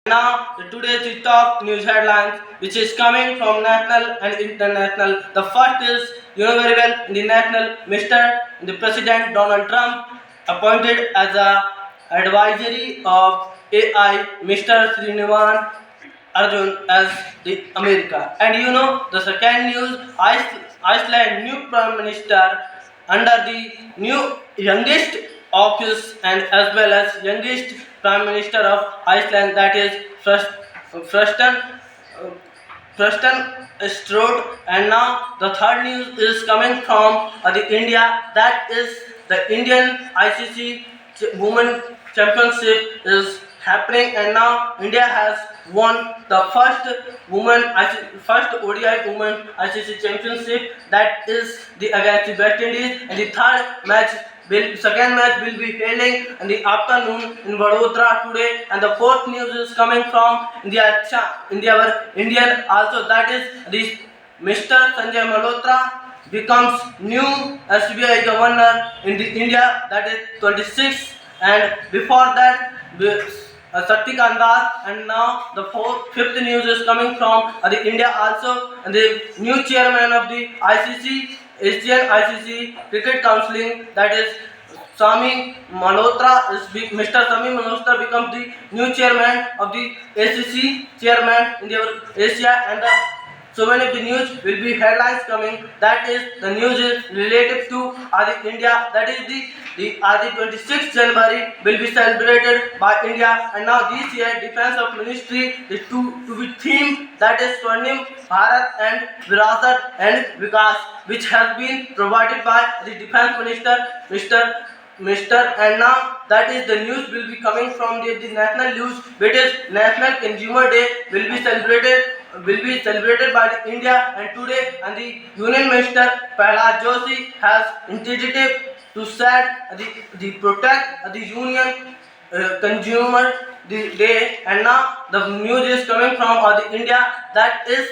Now, today's top news headlines, which is coming from national and international. The first is, you know very well, the national, the President Donald Trump appointed as a advisory of AI, Mr. Srinivasan Arjun as the America. And you know the second news, Iceland new Prime Minister under the new youngest office and as well as youngest Prime Minister of Iceland, that is Freston Preston Stroud. And now the third news is coming from the India, that is the Indian ICC Women Championship is happening, and now India has won the first ODI Women ICC Championship, that is the against the West Indies, and the second match will be held in the afternoon in Vadodara today. And the fourth news is coming from our Indian also, that is this Mr. Sanjay Malhotra becomes new SBI governor in the India, that is 26, and before that Satyakant Das. And now the fifth news is coming from the India also, and the new chairman of the ICC, Asian ICC Cricket Council, that is Mr. Sami Malhotra becomes the new chairman of the ACC chairman in the Asia. And so many of the news will be headlines coming, that is the news is related to India, that is the 26th January will be celebrated by India. And now this year Defense of Ministry is to be theme, that is Swarnim Bharat and Virasat and Vikas, which has been provided by the Defense Minister Mr. And now that is the news will be coming from the national news, which is National Consumer Day will be celebrated by the India. And today, and the Union Minister Prahlad Joshi has initiative to set the protect the Union Consumer Day. And now the news is coming from the India, that is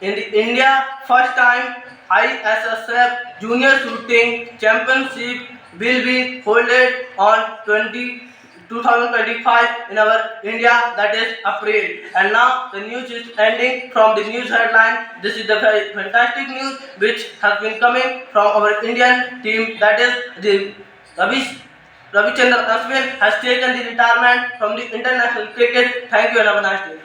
in the India first time ISSF Junior Shooting Championship will be held on 2025 in our India, that is April. And now the news is ending from the news headline. This is the very fantastic news which has been coming from our Indian team, that is the Ravichandran Ashwin has taken the retirement from the international cricket. Thank you and have a nice day.